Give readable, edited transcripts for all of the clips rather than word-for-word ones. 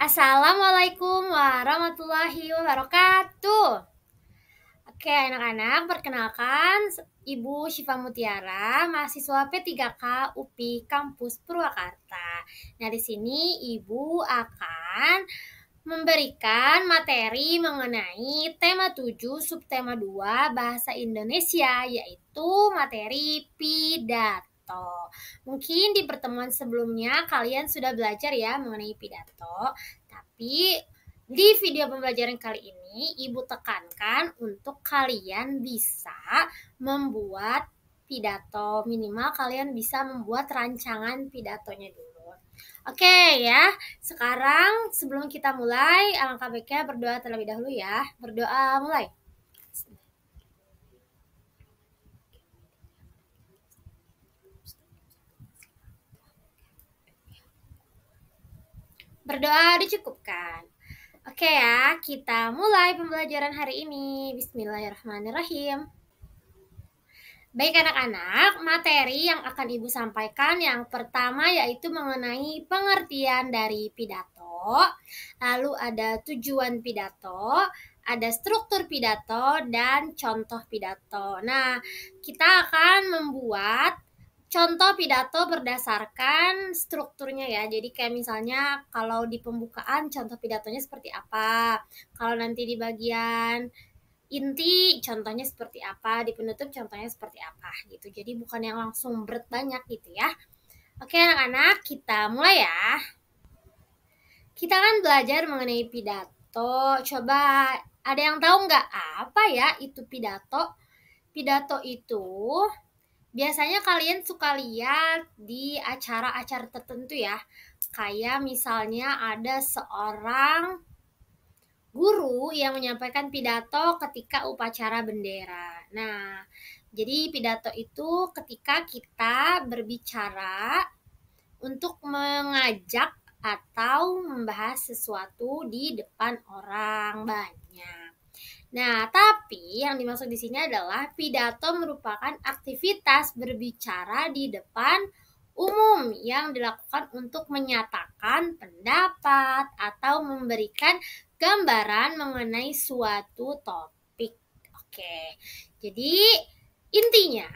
Assalamualaikum warahmatullahi wabarakatuh. Oke, anak-anak, perkenalkan Ibu Syifa Mutiara, mahasiswa P3K UPI Kampus Purwakarta. Nah, di sini Ibu akan memberikan materi mengenai tema 7 subtema 2 Bahasa Indonesia, yaitu materi pidato. Mungkin di pertemuan sebelumnya kalian sudah belajar ya mengenai pidato, tapi di video pembelajaran kali ini Ibu tekankan untuk kalian bisa membuat pidato, minimal kalian bisa membuat rancangan pidatonya dulu. Oke ya, sekarang sebelum kita mulai, alangkah baiknya berdoa terlebih dahulu ya. Berdoa mulai. Berdoa dicukupkan. Oke ya, kita mulai pembelajaran hari ini. Bismillahirrahmanirrahim. Baik anak-anak, materi yang akan Ibu sampaikan yang pertama yaitu mengenai pengertian dari pidato, lalu ada tujuan pidato, ada struktur pidato, dan contoh pidato. Nah, kita akan membuat contoh pidato berdasarkan strukturnya ya. Jadi kayak misalnya kalau di pembukaan contoh pidatonya seperti apa, kalau nanti di bagian inti contohnya seperti apa, di penutup contohnya seperti apa gitu. Jadi bukan yang langsung berat banyak gitu ya. Oke anak-anak, kita mulai ya. Kita kan belajar mengenai pidato. Coba ada yang tahu nggak apa ya itu pidato? Pidato itu biasanya kalian suka lihat di acara-acara tertentu ya. Kayak misalnya ada seorang guru yang menyampaikan pidato ketika upacara bendera. Nah, jadi pidato itu ketika kita berbicara untuk mengajak atau membahas sesuatu di depan orang banyak. Nah, tapi yang dimaksud di sini adalah pidato merupakan aktivitas berbicara di depan umum yang dilakukan untuk menyatakan pendapat atau memberikan gambaran mengenai suatu topik. Oke, jadi intinya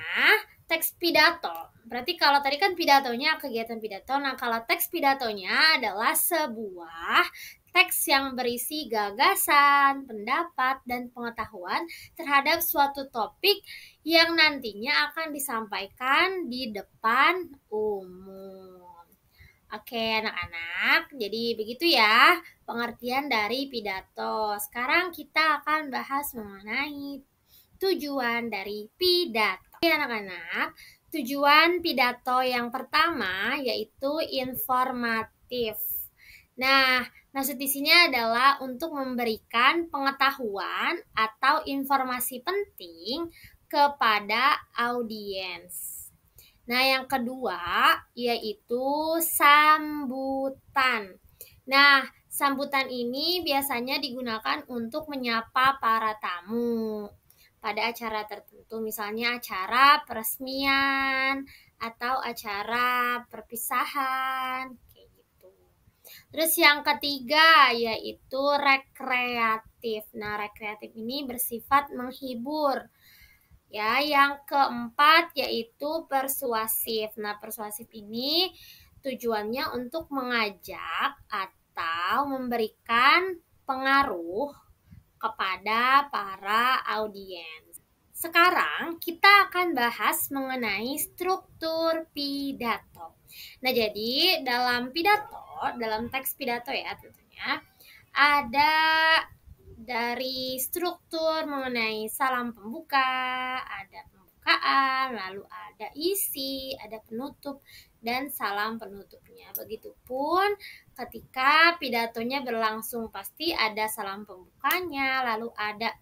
teks pidato. Berarti kalau tadi kan pidatonya kegiatan pidato, nah kalau teks pidatonya adalah sebuah teks yang berisi gagasan, pendapat, dan pengetahuan terhadap suatu topik yang nantinya akan disampaikan di depan umum. Oke anak-anak, jadi begitu ya pengertian dari pidato. Sekarang kita akan bahas mengenai tujuan dari pidato. Oke anak-anak, tujuan pidato yang pertama yaitu informatif. Nah, maksud di sini adalah untuk memberikan pengetahuan atau informasi penting kepada audiens. Nah, yang kedua yaitu sambutan. Nah, sambutan ini biasanya digunakan untuk menyapa para tamu pada acara tertentu, misalnya acara peresmian atau acara perpisahan. Terus yang ketiga yaitu rekreatif. Nah, rekreatif ini bersifat menghibur. Ya, yang keempat yaitu persuasif. Nah, persuasif ini tujuannya untuk mengajak atau memberikan pengaruh kepada para audiens. Sekarang kita akan bahas mengenai struktur pidato. Nah, jadi dalam pidato, dalam teks pidato ya tentunya, ada dari struktur mengenai salam pembuka, ada pembukaan, lalu ada isi, ada penutup, dan salam penutupnya. Begitupun ketika pidatonya berlangsung pasti ada salam pembukanya, lalu ada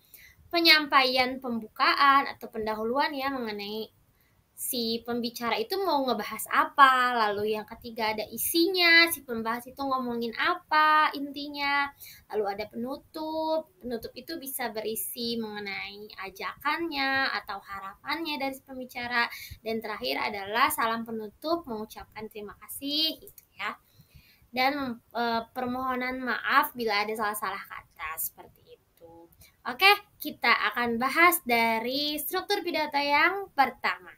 penyampaian pembukaan atau pendahuluan ya mengenai si pembicara itu mau ngebahas apa, lalu yang ketiga ada isinya, si pembahas itu ngomongin apa intinya, lalu ada penutup. Penutup itu bisa berisi mengenai ajakannya atau harapannya dari si pembicara, dan terakhir adalah salam penutup mengucapkan terima kasih gitu ya. dan permohonan maaf bila ada salah-salah kata seperti itu. Oke, kita akan bahas dari struktur pidato yang pertama.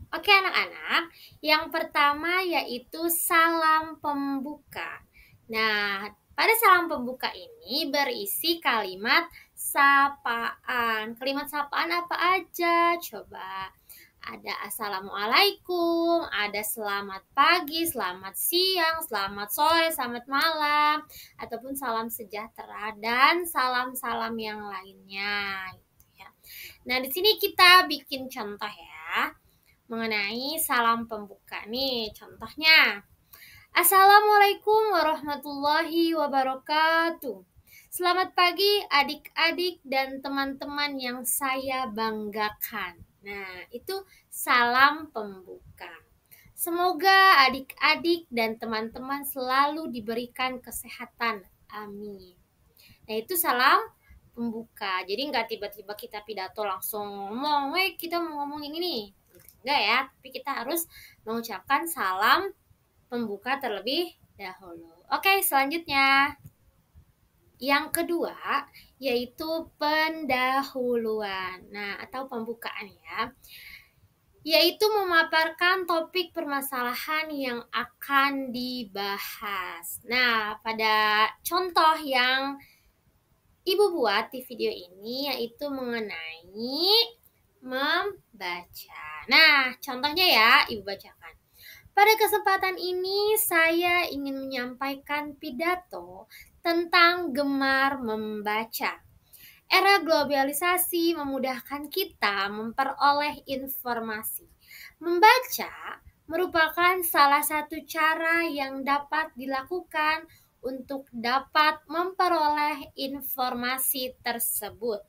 Oke anak-anak, yang pertama yaitu salam pembuka. Nah, pada salam pembuka ini berisi kalimat sapaan. Kalimat sapaan apa aja? Coba. Ada assalamualaikum, ada selamat pagi, selamat siang, selamat sore, selamat malam, ataupun salam sejahtera dan salam-salam yang lainnya. Nah, di sini kita bikin contoh ya mengenai salam pembuka nih. Contohnya, Assalamualaikum warahmatullahi wabarakatuh. Selamat pagi adik-adik dan teman-teman yang saya banggakan. Nah, itu salam pembuka. Semoga adik-adik dan teman-teman selalu diberikan kesehatan. Amin. Nah, itu salam pembuka. Jadi nggak tiba-tiba kita pidato langsung ngomong, kita mau ngomong ini nih. Enggak ya, tapi kita harus mengucapkan salam pembuka terlebih dahulu. Oke, selanjutnya. Yang kedua, yaitu pendahuluan. Nah, atau pembukaan ya. Yaitu memaparkan topik permasalahan yang akan dibahas. Nah, pada contoh yang Ibu buat di video ini yaitu mengenai membaca. Nah, contohnya ya, Ibu bacakan. Pada kesempatan ini saya ingin menyampaikan pidato tentang gemar membaca. Era globalisasi memudahkan kita memperoleh informasi. Membaca merupakan salah satu cara yang dapat dilakukan untuk dapat memperoleh informasi tersebut.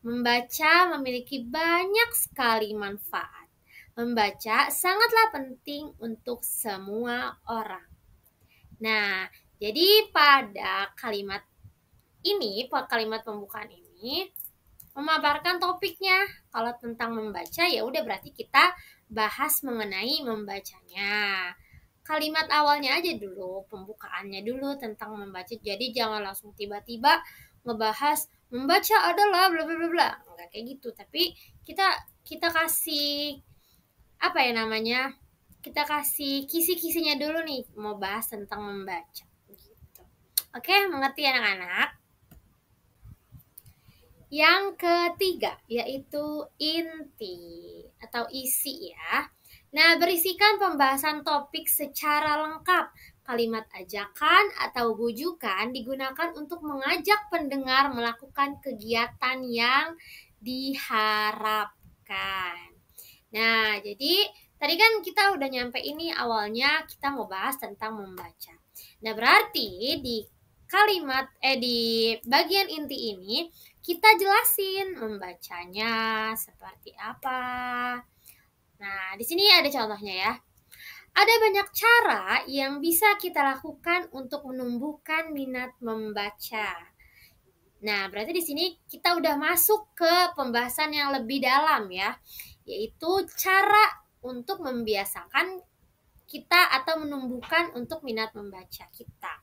Membaca memiliki banyak sekali manfaat. Membaca sangatlah penting untuk semua orang. Nah, jadi pada kalimat pembukaan ini memaparkan topiknya. Kalau tentang membaca ya udah berarti kita bahas mengenai membacanya. Kalimat awalnya aja dulu, pembukaannya dulu tentang membaca. Jadi jangan langsung tiba-tiba ngebahas membaca adalah bla bla bla bla. Enggak kayak gitu, tapi kita kasih apa ya namanya? Kita kasih kisi-kisinya dulu nih, mau bahas tentang membaca gitu. Oke, mengerti anak-anak? Yang ketiga yaitu inti atau isi ya. Nah, berisikan pembahasan topik secara lengkap. Kalimat ajakan atau bujukan digunakan untuk mengajak pendengar melakukan kegiatan yang diharapkan. Nah, jadi tadi kan kita udah nyampe ini awalnya kita mau bahas tentang membaca. Nah, berarti di di bagian inti ini kita jelasin membacanya seperti apa. Nah, di sini ada contohnya ya. Ada banyak cara yang bisa kita lakukan untuk menumbuhkan minat membaca. Nah, berarti di sini kita udah masuk ke pembahasan yang lebih dalam ya, yaitu cara untuk membiasakan kita atau menumbuhkan untuk minat membaca kita.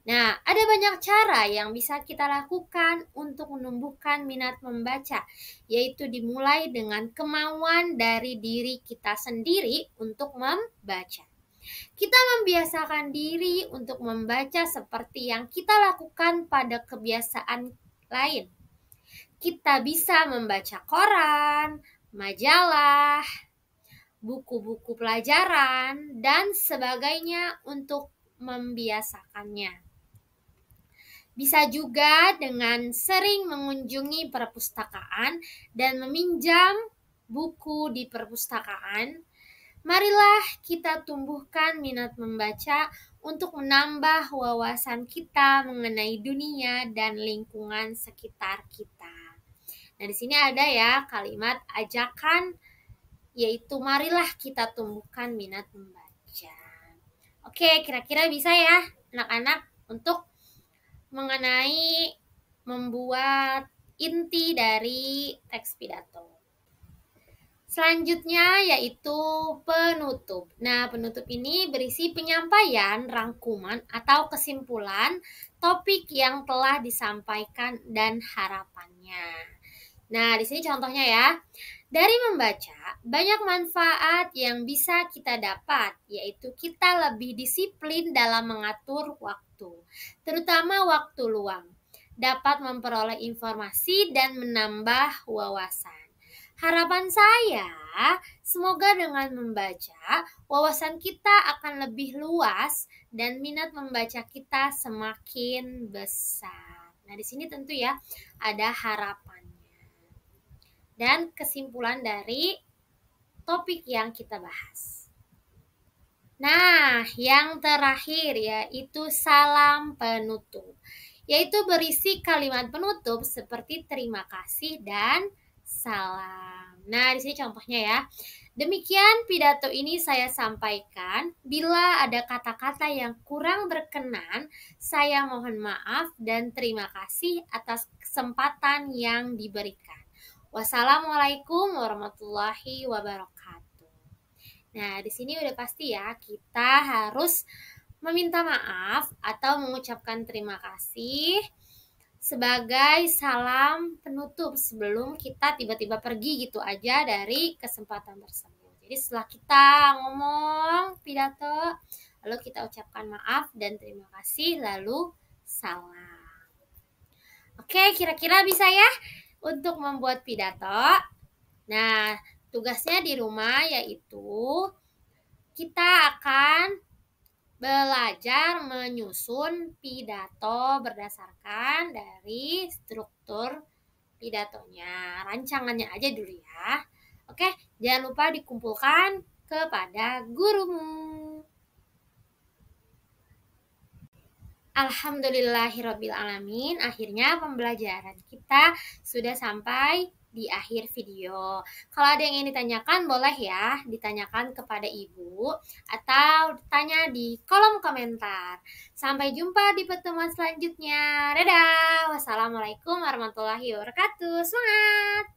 Nah, ada banyak cara yang bisa kita lakukan untuk menumbuhkan minat membaca, yaitu dimulai dengan kemauan dari diri kita sendiri untuk membaca. Kita membiasakan diri untuk membaca seperti yang kita lakukan pada kebiasaan lain. Kita bisa membaca koran, majalah, buku-buku pelajaran, dan sebagainya untuk membiasakannya. Bisa juga dengan sering mengunjungi perpustakaan dan meminjam buku di perpustakaan. Marilah kita tumbuhkan minat membaca untuk menambah wawasan kita mengenai dunia dan lingkungan sekitar kita. Nah, di sini ada ya kalimat ajakan, yaitu marilah kita tumbuhkan minat membaca. Oke, kira-kira bisa ya anak-anak untuk mengenai membuat inti dari teks pidato. Selanjutnya yaitu penutup. Nah, penutup ini berisi penyampaian, rangkuman, atau kesimpulan topik yang telah disampaikan dan harapannya. Nah, di sini contohnya ya. Dari membaca, banyak manfaat yang bisa kita dapat, yaitu kita lebih disiplin dalam mengatur waktu, terutama waktu luang, dapat memperoleh informasi dan menambah wawasan. Harapan saya, semoga dengan membaca, wawasan kita akan lebih luas dan minat membaca kita semakin besar. Nah, di sini tentu ya ada harapannya. Dan kesimpulan dari topik yang kita bahas. Nah, yang terakhir yaitu salam penutup, yaitu berisi kalimat penutup seperti terima kasih dan salam. Nah, di sini contohnya ya. Demikian pidato ini saya sampaikan. Bila ada kata-kata yang kurang berkenan, saya mohon maaf dan terima kasih atas kesempatan yang diberikan. Wassalamualaikum warahmatullahi wabarakatuh. Nah, di sini udah pasti ya, kita harus meminta maaf atau mengucapkan terima kasih sebagai salam penutup sebelum kita tiba-tiba pergi gitu aja dari kesempatan tersebut. Jadi setelah kita ngomong pidato, lalu kita ucapkan maaf dan terima kasih, lalu salam. Oke, kira-kira bisa ya untuk membuat pidato. Nah, tugasnya di rumah yaitu kita akan belajar menyusun pidato berdasarkan dari struktur pidatonya. Rancangannya aja dulu ya. Oke, jangan lupa dikumpulkan kepada gurumu. Alhamdulillahirrabbilalamin, akhirnya pembelajaran kita sudah sampai di akhir video. Kalau ada yang ingin ditanyakan, boleh ya ditanyakan kepada ibu atau tanya di kolom komentar. Sampai jumpa di pertemuan selanjutnya. Dadah. Wassalamualaikum warahmatullahi wabarakatuh. Semangat!